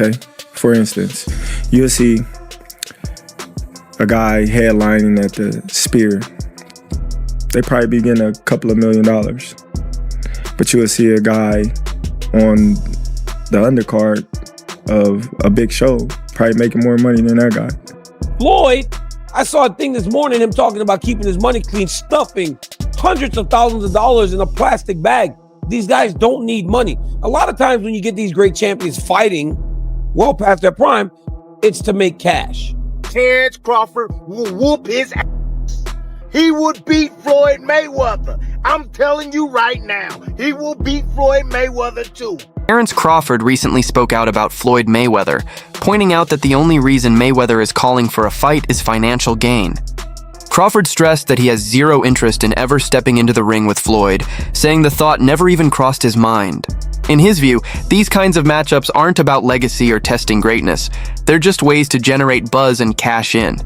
okay? For instance, you'll see a guy headlining at the Spear. They probably be getting a couple of $1 million. But you will see a guy on the undercard of a big show probably making more money than that guy. Floyd, I saw a thing this morning, him talking about keeping his money clean, stuffing hundreds of thousands of dollars in a plastic bag. These guys don't need money. A lot of times when you get these great champions fighting well past their prime, it's to make cash. Terence Crawford will whoop his ass. He would beat Floyd Mayweather. I'm telling you right now, he will beat Floyd Mayweather too. Terence Crawford recently spoke out about Floyd Mayweather, pointing out that the only reason Mayweather is calling for a fight is financial gain. Crawford stressed that he has zero interest in ever stepping into the ring with Floyd, saying the thought never even crossed his mind. In his view, these kinds of matchups aren't about legacy or testing greatness. They're just ways to generate buzz and cash in.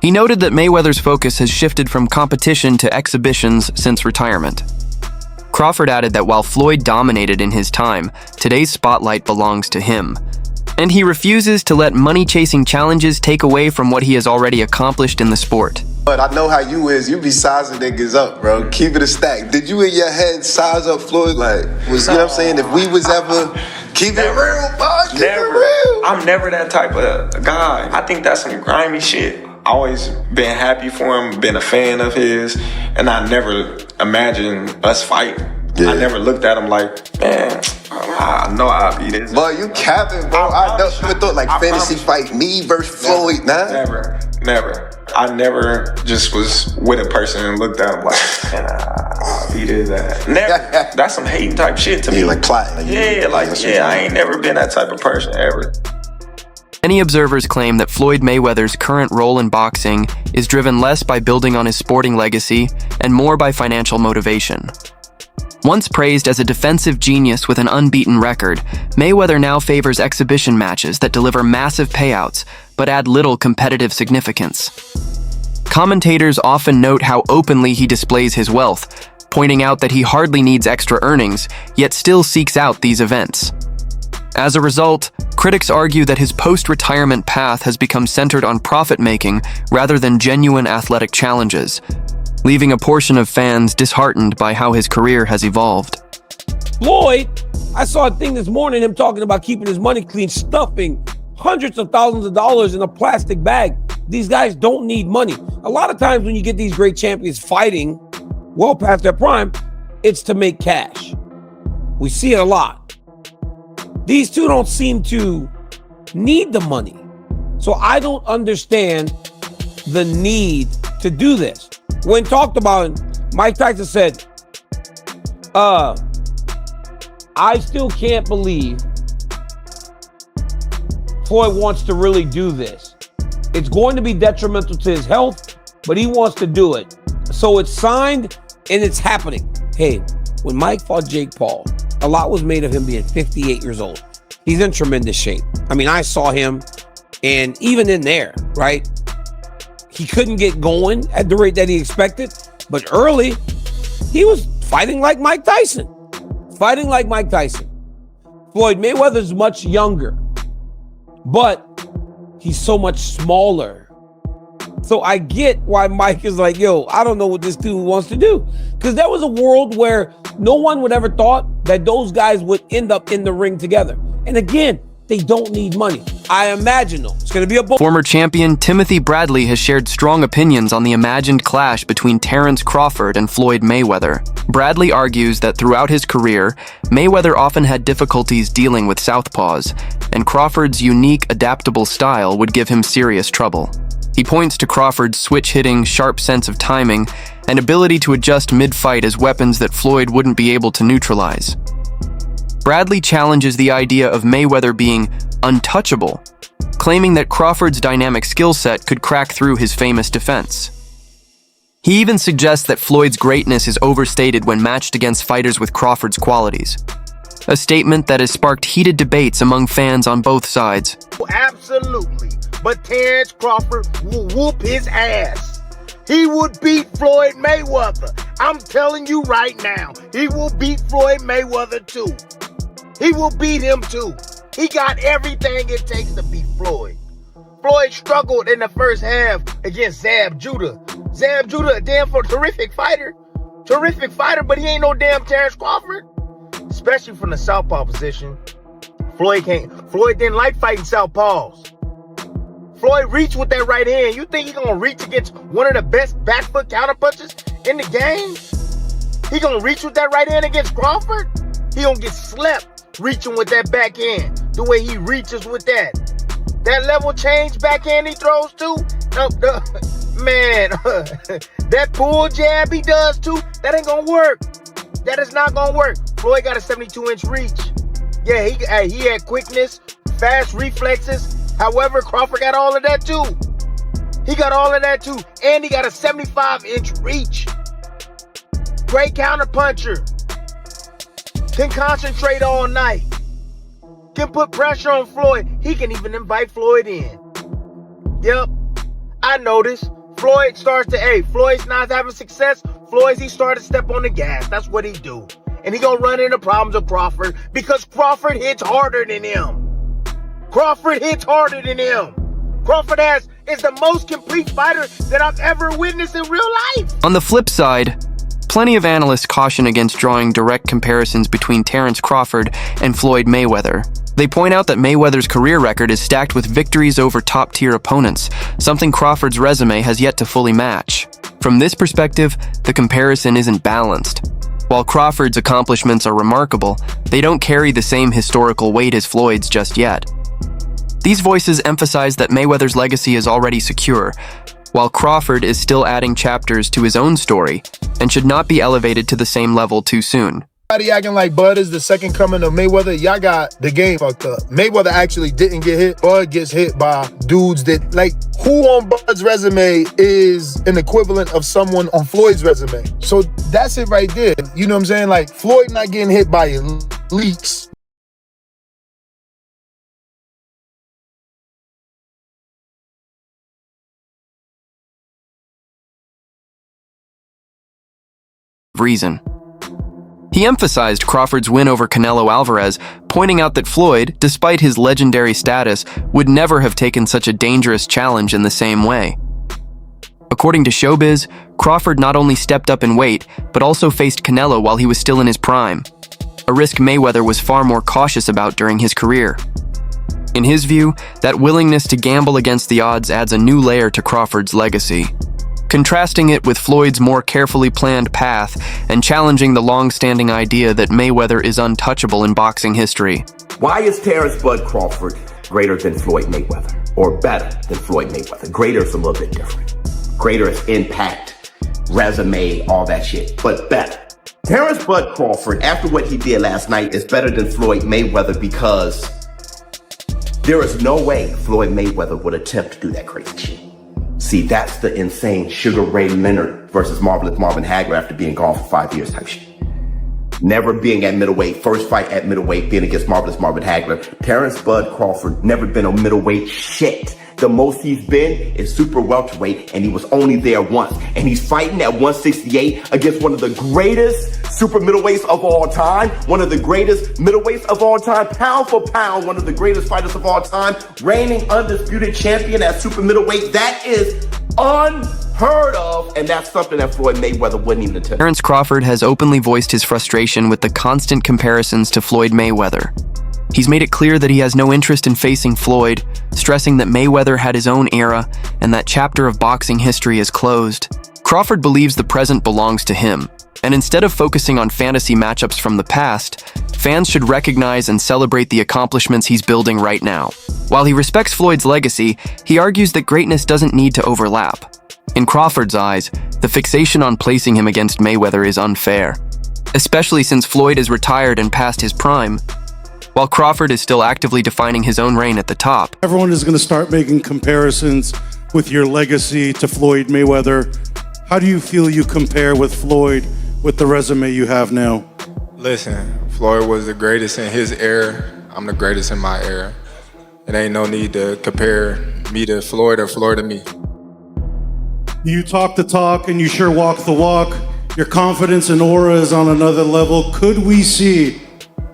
He noted that Mayweather's focus has shifted from competition to exhibitions since retirement. Crawford added that while Floyd dominated in his time, today's spotlight belongs to him. And he refuses to let money-chasing challenges take away from what he has already accomplished in the sport. But I know how you is. You be sizing niggas up, bro. Keep it a stack. Did you in your head size up Floyd? Like, you know what I'm saying? If we was ever keep it real, bro. Keep it real. I'm never that type of guy. I think that's some grimy shit. Always been happy for him, been a fan of his, and I never imagined us fighting. Yeah. I never looked at him like, man, I know I'll be this. But you capping, bro. I never thought like fantasy fight me versus Floyd, nah. Never. I never just was with a person and looked at him like, man, I'll be this, that. Never. That's some hating type shit to me. Like plotting. I ain't never been that type of person ever. Many observers claim that Floyd Mayweather's current role in boxing is driven less by building on his sporting legacy and more by financial motivation. Once praised as a defensive genius with an unbeaten record, Mayweather now favors exhibition matches that deliver massive payouts but add little competitive significance. Commentators often note how openly he displays his wealth, pointing out that he hardly needs extra earnings, yet still seeks out these events. As a result, critics argue that his post-retirement path has become centered on profit-making rather than genuine athletic challenges, leaving a portion of fans disheartened by how his career has evolved. Floyd, I saw a thing this morning, him talking about keeping his money clean, stuffing hundreds of thousands of dollars in a plastic bag. These guys don't need money. A lot of times when you get these great champions fighting well past their prime, it's to make cash. We see it a lot. These two don't seem to need the money. So I don't understand the need to do this. When talked about, Mike Tyson said, I still can't believe Floyd wants to really do this. It's going to be detrimental to his health, but he wants to do it. So it's signed and it's happening. Hey, when Mike fought Jake Paul, a lot was made of him being 58 years old. He's in tremendous shape. I mean, I saw him, and even in there, right? He couldn't get going at the rate that he expected, but early, he was fighting like Mike Tyson. Floyd Mayweather's much younger, but he's so much smaller. So I get why Mike is like, yo, I don't know what this dude wants to do. Because there was a world where no one would ever thought that those guys would end up in the ring together. And again, they don't need money. I imagine though, it's going to be a Former champion Timothy Bradley has shared strong opinions on the imagined clash between Terence Crawford and Floyd Mayweather. Bradley argues that throughout his career, Mayweather often had difficulties dealing with southpaws, and Crawford's unique, adaptable style would give him serious trouble. He points to Crawford's switch-hitting, sharp sense of timing, and ability to adjust mid-fight as weapons that Floyd wouldn't be able to neutralize. Bradley challenges the idea of Mayweather being untouchable, claiming that Crawford's dynamic skill set could crack through his famous defense. He even suggests that Floyd's greatness is overstated when matched against fighters with Crawford's qualities, a statement that has sparked heated debates among fans on both sides. Absolutely, but Terence Crawford will whoop his ass. He would beat Floyd Mayweather. I'm telling you right now, he will beat Floyd Mayweather too. He will beat him too. He got everything it takes to beat Floyd. Floyd struggled in the first half against Zab Judah. Zab Judah, a damn terrific fighter. Terrific fighter, but he ain't no damn Terence Crawford. Especially from the southpaw position. Floyd didn't like fighting southpaws. Floyd reached with that right hand. You think he gonna reach against one of the best back foot counterpunchers in the game? He gonna reach with that right hand against Crawford? He gonna get slept reaching with that backhand. The way he reaches with that. That level change backhand he throws too. Man, that pull jab he does too. That ain't gonna work. That is not gonna work. Floyd got a 72-inch reach. Yeah, he had quickness, fast reflexes. However, Crawford got all of that too. He got all of that too. And he got a 75-inch reach. Great counterpuncher. Can concentrate all night. Can put pressure on Floyd. He can even invite Floyd in. Yep. I noticed. Floyd's not having success. He started to step on the gas. That's what he do. And he gonna run into problems with Crawford because Crawford hits harder than him. Crawford is the most complete fighter that I've ever witnessed in real life. On the flip side, plenty of analysts caution against drawing direct comparisons between Terence Crawford and Floyd Mayweather. They point out that Mayweather's career record is stacked with victories over top-tier opponents, something Crawford's resume has yet to fully match. From this perspective, the comparison isn't balanced. While Crawford's accomplishments are remarkable, they don't carry the same historical weight as Floyd's just yet. These voices emphasize that Mayweather's legacy is already secure, while Crawford is still adding chapters to his own story and should not be elevated to the same level too soon. Everybody acting like Bud is the second coming of Mayweather. Y'all got the game fucked up. Mayweather actually didn't get hit. Bud gets hit by dudes that, like, who on Bud's resume is an equivalent of someone on Floyd's resume? So that's it right there. You know what I'm saying? Like, Floyd not getting hit by elites. Reason. He emphasized Crawford's win over Canelo Alvarez, pointing out that Floyd, despite his legendary status, would never have taken such a dangerous challenge in the same way. According to Showbiz, Crawford not only stepped up in weight, but also faced Canelo while he was still in his prime, a risk Mayweather was far more cautious about during his career. In his view, that willingness to gamble against the odds adds a new layer to Crawford's legacy, contrasting it with Floyd's more carefully planned path and challenging the long-standing idea that Mayweather is untouchable in boxing history. Why is Terence Bud Crawford greater than Floyd Mayweather? Or better than Floyd Mayweather? Greater is a little bit different. Greater is impact, resume, all that shit, but better. Terence Bud Crawford, after what he did last night, is better than Floyd Mayweather because there is no way Floyd Mayweather would attempt to do that crazy shit. See, that's the insane Sugar Ray Leonard versus Marvelous Marvin Hagler after being gone for 5 years type shit. Never being at middleweight, first fight at middleweight, being against Marvelous Marvin Hagler. Terence Bud Crawford never been on middleweight shit. The most he's been is super welterweight, and he was only there once. And he's fighting at 168 against one of the greatest super middleweights of all time, one of the greatest middleweights of all time, pound for pound, one of the greatest fighters of all time, reigning undisputed champion at super middleweight. That is unheard of, and that's something that Floyd Mayweather wouldn't even attempt. Terence Crawford has openly voiced his frustration with the constant comparisons to Floyd Mayweather. He's made it clear that he has no interest in facing Floyd, stressing that Mayweather had his own era and that chapter of boxing history is closed. Crawford believes the present belongs to him, and instead of focusing on fantasy matchups from the past, fans should recognize and celebrate the accomplishments he's building right now. While he respects Floyd's legacy, he argues that greatness doesn't need to overlap. In Crawford's eyes, the fixation on placing him against Mayweather is unfair, especially since Floyd is retired and past his prime, while Crawford is still actively defining his own reign at the top. Everyone is going to start making comparisons with your legacy to Floyd Mayweather. How do you feel you compare with Floyd with the resume you have now? Listen, Floyd was the greatest in his era. I'm the greatest in my era. It ain't no need to compare me to Floyd or Floyd to me. You talk the talk and you sure walk the walk. Your confidence and aura is on another level. Could we see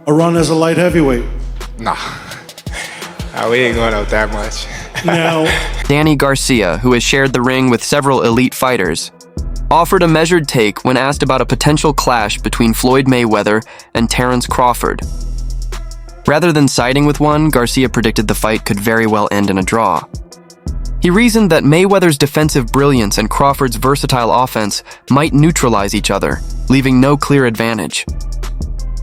a run as a light heavyweight? Nah, We ain't going up that much. Now, Danny Garcia, who has shared the ring with several elite fighters, offered a measured take when asked about a potential clash between Floyd Mayweather and Terence Crawford. Rather than siding with one, Garcia predicted the fight could very well end in a draw. He reasoned that Mayweather's defensive brilliance and Crawford's versatile offense might neutralize each other, leaving no clear advantage.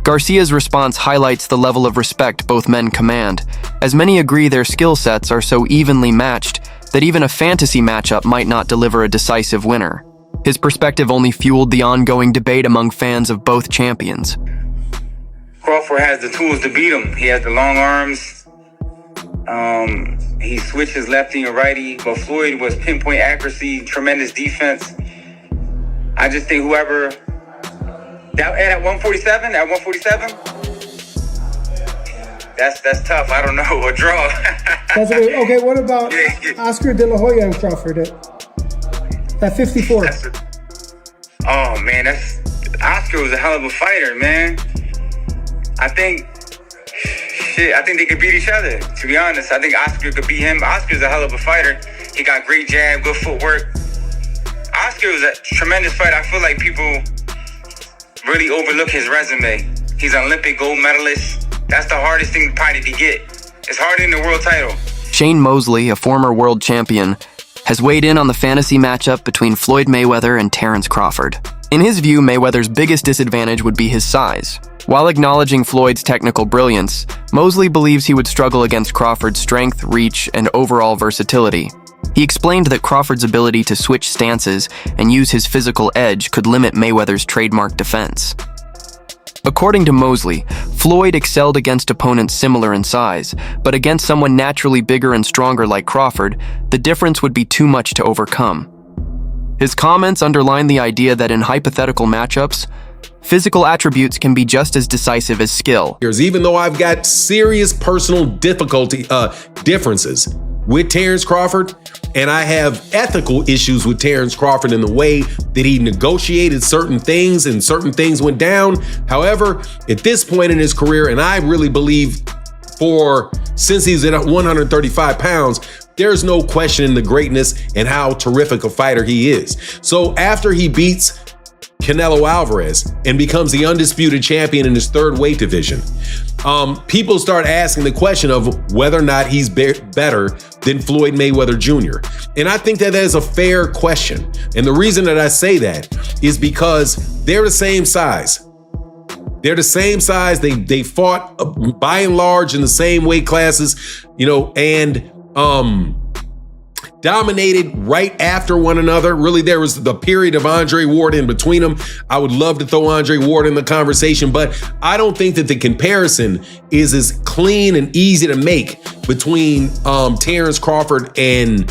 Garcia's response highlights the level of respect both men command, as many agree their skill sets are so evenly matched that even a fantasy matchup might not deliver a decisive winner. His perspective only fueled the ongoing debate among fans of both champions. Crawford has the tools to beat him. He has the long arms. He switches lefty and righty, but Floyd was pinpoint accuracy, tremendous defense. I just think whoever at 147, that's tough. I don't know, a draw. Okay, what about Oscar De La Hoya and Crawford at 54? Oh man, Oscar was a hell of a fighter, man. I think they could beat each other, to be honest. I think Oscar could beat him. Oscar's a hell of a fighter. He got great jab, good footwork. Oscar was a tremendous fighter. I feel like people really overlook his resume. He's an Olympic gold medalist. That's the hardest thing probably to get. It's harder than the world title. Shane Mosley, a former world champion, has weighed in on the fantasy matchup between Floyd Mayweather and Terence Crawford. In his view, Mayweather's biggest disadvantage would be his size. While acknowledging Floyd's technical brilliance, Mosley believes he would struggle against Crawford's strength, reach, and overall versatility. He explained that Crawford's ability to switch stances and use his physical edge could limit Mayweather's trademark defense. According to Mosley, Floyd excelled against opponents similar in size, but against someone naturally bigger and stronger like Crawford, the difference would be too much to overcome. His comments underline the idea that in hypothetical matchups, physical attributes can be just as decisive as skill. Even though I've got serious personal differences with Terence Crawford, and I have ethical issues with Terence Crawford in the way that he negotiated certain things and certain things went down. However, at this point in his career, and I really believe since he's at 135 pounds, there's no question in the greatness and how terrific a fighter he is. So after he beats Canelo Alvarez and becomes the undisputed champion in his third weight division, people start asking the question of whether or not he's better than Floyd Mayweather Jr. And I think that is a fair question. And the reason that I say that is because they're the same size. They're the same size. They fought by and large in the same weight classes, and dominated right after one another. Really, there was the period of Andre Ward in between them. I would love to throw Andre Ward in the conversation, but I don't think that the comparison is as clean and easy to make between Terence Crawford and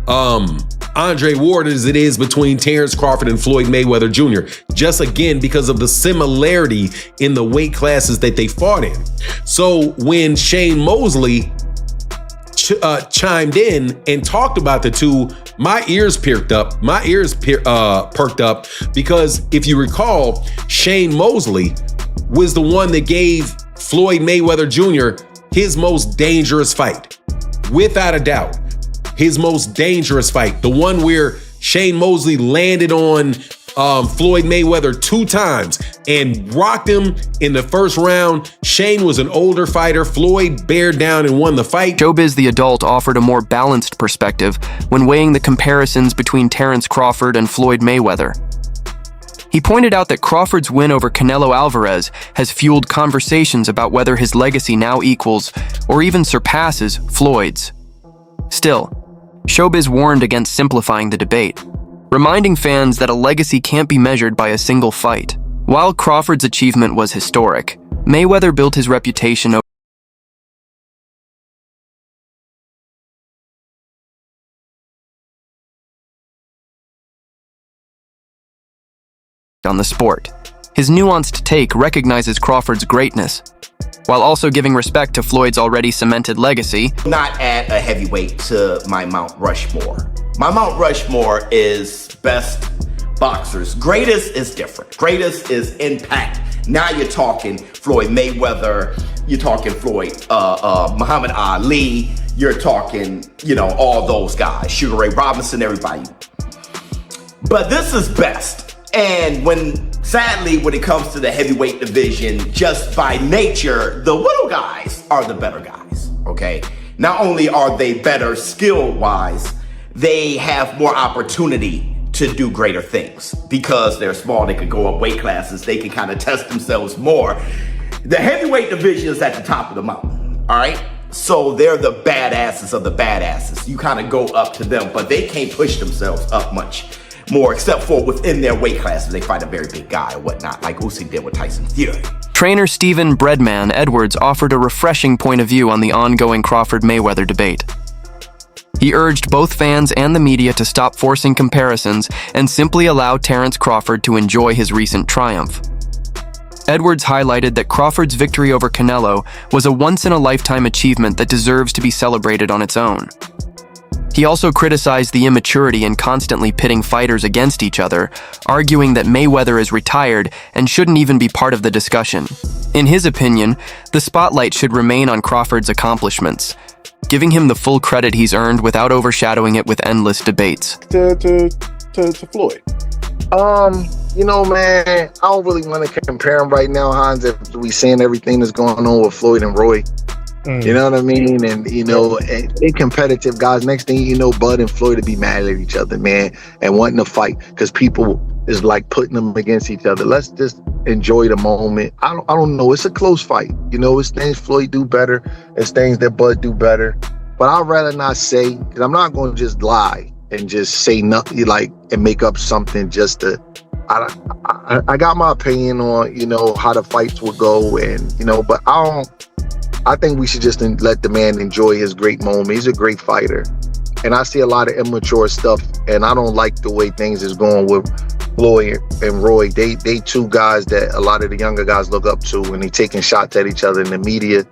Andre Ward as it is between Terence Crawford and Floyd Mayweather Jr. Just again, because of the similarity in the weight classes that they fought in. So when Shane Mosley chimed in and talked about the two, my ears perked up. Perked up because if you recall, Shane Mosley was the one that gave Floyd Mayweather Jr. his most dangerous fight, without a doubt. His most dangerous fight, the one where Shane Mosley landed on Floyd Mayweather 2 times and rocked him in the first round. Shane was an older fighter. Floyd bared down and won the fight. Showbiz the Adult offered a more balanced perspective when weighing the comparisons between Terence Crawford and Floyd Mayweather. He pointed out that Crawford's win over Canelo Alvarez has fueled conversations about whether his legacy now equals or even surpasses Floyd's. Still, Showbiz warned against simplifying the debate, reminding fans that a legacy can't be measured by a single fight. While Crawford's achievement was historic, Mayweather built his reputation on the sport. His nuanced take recognizes Crawford's greatness, while also giving respect to Floyd's already cemented legacy. Not add a heavyweight to my Mount Rushmore. My Mount Rushmore is best boxers. Greatest is different. Greatest is impact Now you're talking Floyd Mayweather, you're talking Muhammad Ali, you're talking, all those guys, Sugar Ray Robinson, everybody. But this is best. And sadly, when it comes to the heavyweight division, just by nature, the little guys are the better guys, okay? Not only are they better skill-wise, they have more opportunity to do greater things. Because they're small, they can go up weight classes, they can kind of test themselves more. The heavyweight division is at the top of the mountain, all right? So they're the badasses of the badasses. You kind of go up to them, but they can't push themselves up much more, except for within their weight classes. They fight a very big guy or whatnot, like Usyk did with Tyson Fury. Trainer Stephen "Breadman" Edwards offered a refreshing point of view on the ongoing Crawford-Mayweather debate. He urged both fans and the media to stop forcing comparisons and simply allow Terence Crawford to enjoy his recent triumph. Edwards highlighted that Crawford's victory over Canelo was a once-in-a-lifetime achievement that deserves to be celebrated on its own. He also criticized the immaturity in constantly pitting fighters against each other, arguing that Mayweather is retired and shouldn't even be part of the discussion. In his opinion, the spotlight should remain on Crawford's accomplishments, giving him the full credit he's earned without overshadowing it with endless debates. To Floyd. Man, I don't really want to compare them right now, Hans, if we seeing everything that's going on with Floyd and Roy. You know what I mean? And, they competitive guys. Next thing you know, Bud and Floyd will be mad at each other, man, and wanting to fight because people is like putting them against each other. Let's just enjoy the moment. I don't know. It's a close fight. It's things Floyd do better. It's things that Bud do better. But I'd rather not say, because I'm not going to just lie and just say nothing, and make up something just to... I got my opinion on, how the fights will go, and, but I think we should just let the man enjoy his great moment. He's a great fighter. And I see a lot of immature stuff, and I don't like the way things is going with Floyd and Roy. They two guys that a lot of the younger guys look up to, and they taking shots at each other in the media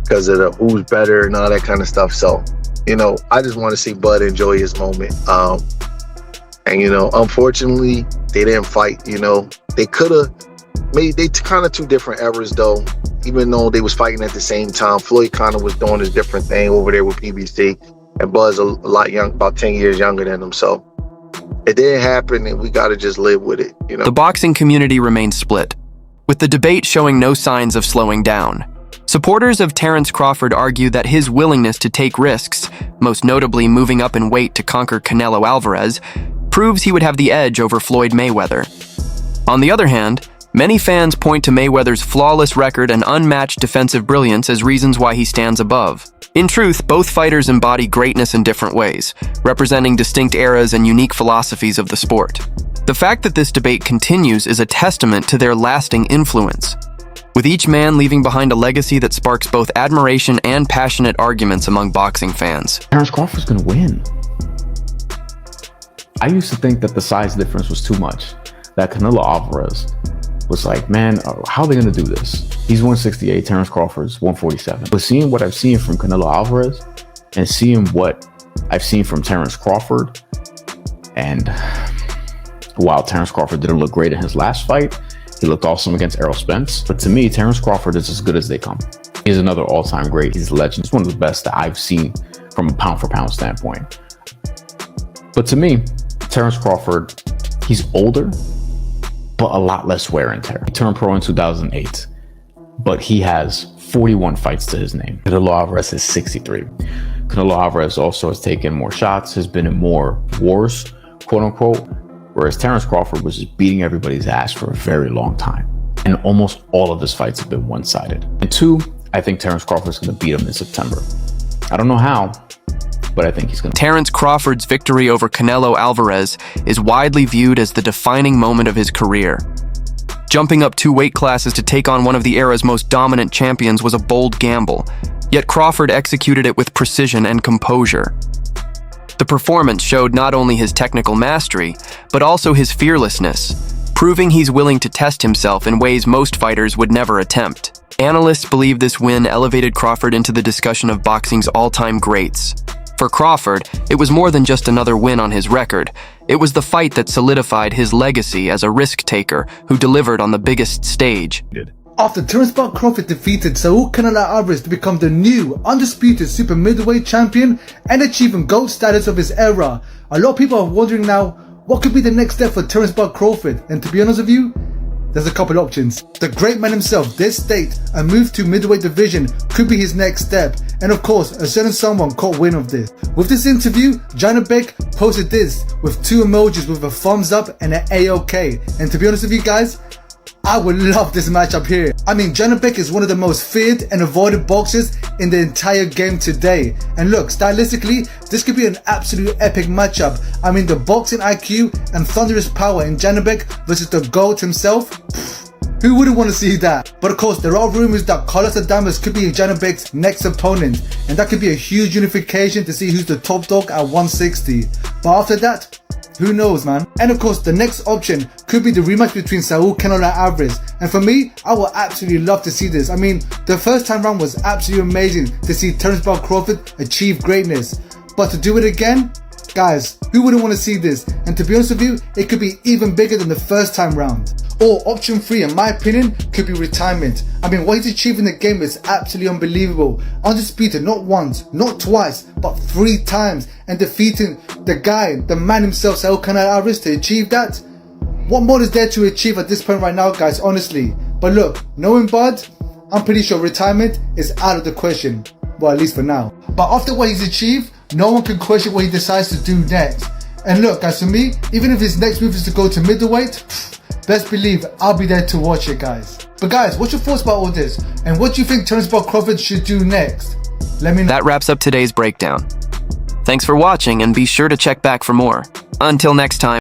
because of the who's better and all that kind of stuff. So, I just want to see Bud enjoy his moment. And, unfortunately, they didn't fight. They could have made, they kind of two different eras, though. Even though they was fighting at the same time, Floyd kind of was doing his different thing over there with PBC, and Bud's a lot young, about 10 years younger than him. So it didn't happen, and we got to just live with it. The boxing community remains split, with the debate showing no signs of slowing down. Supporters of Terence Crawford argue that his willingness to take risks, most notably moving up in weight to conquer Canelo Alvarez, proves he would have the edge over Floyd Mayweather. On the other hand, many fans point to Mayweather's flawless record and unmatched defensive brilliance as reasons why he stands above. In truth, both fighters embody greatness in different ways, representing distinct eras and unique philosophies of the sport. The fact that this debate continues is a testament to their lasting influence, with each man leaving behind a legacy that sparks both admiration and passionate arguments among boxing fans. Terence Crawford's gonna win. I used to think that the size difference was too much, that Canelo Alvarez was like, man, how are they going to do this? He's 168, Terence Crawford's 147. But seeing what I've seen from Canelo Alvarez and seeing what I've seen from Terence Crawford, and while Terence Crawford didn't look great in his last fight, he looked awesome against Errol Spence. But to me, Terence Crawford is as good as they come. He's another all-time great. He's a legend. He's one of the best that I've seen from a pound-for-pound standpoint. But to me, Terence Crawford, he's older, but a lot less wear and tear. He turned pro in 2008, but he has 41 fights to his name. Canelo Alvarez is 63. Canelo Alvarez also has taken more shots, has been in more wars, quote unquote, whereas Terence Crawford was just beating everybody's ass for a very long time. And almost all of his fights have been one-sided. And two, I think Terence Crawford's gonna beat him in September. I don't know how, but I think he's gonna. Terence Crawford's victory over Canelo Alvarez is widely viewed as the defining moment of his career. Jumping up 2 weight classes to take on one of the era's most dominant champions was a bold gamble, yet Crawford executed it with precision and composure. The performance showed not only his technical mastery, but also his fearlessness, proving he's willing to test himself in ways most fighters would never attempt. Analysts believe this win elevated Crawford into the discussion of boxing's all-time greats, For Crawford, it was more than just another win on his record. It was the fight that solidified his legacy as a risk-taker who delivered on the biggest stage. After Terence Crawford defeated Saul Canelo Alvarez to become the new undisputed super middleweight champion and achieving GOAT status of his era, a lot of people are wondering now, what could be the next step for Terence Crawford? And to be honest with you, there's a couple options. The great man himself did state a move to middleweight division could be his next step, and of course a certain someone caught wind of this. With this interview, Janabek posted this with two emojis with a thumbs up and an A-OK, and to be honest with you guys, I would love this matchup here. I mean, Janabek is one of the most feared and avoided boxers in the entire game today. And look, stylistically, this could be an absolute epic matchup. I mean, the boxing IQ and thunderous power in Janabek versus the GOAT himself. Who wouldn't want to see that? But of course, there are rumors that Carlos Adames could be Janabek's next opponent. And that could be a huge unification to see who's the top dog at 160. But after that, who knows, man? And of course, the next option could be the rematch between Saul Canelo Alvarez. And for me, I would absolutely love to see this. I mean, the first time round was absolutely amazing to see Terence Crawford achieve greatness. But to do it again, guys, who wouldn't want to see this? And to be honest with you, it could be even bigger than the first time round. Or option 3, in my opinion, could be retirement. I mean, what he's achieved in the game is absolutely unbelievable. Undisputed, not once, not twice, but 3 times. And defeating the guy, the man himself, Saul Canelo Alvarez, to achieve that. What more is there to achieve at this point right now, guys, honestly? But look, knowing Bud, I'm pretty sure retirement is out of the question. Well, at least for now. But after what he's achieved, no one can question what he decides to do next. And look, guys, for me, even if his next move is to go to middleweight, best believe I'll be there to watch it, guys. But guys, what's your thoughts about all this? And what do you think Terence Crawford should do next? Let me know. That wraps up today's breakdown. Thanks for watching, and be sure to check back for more. Until next time.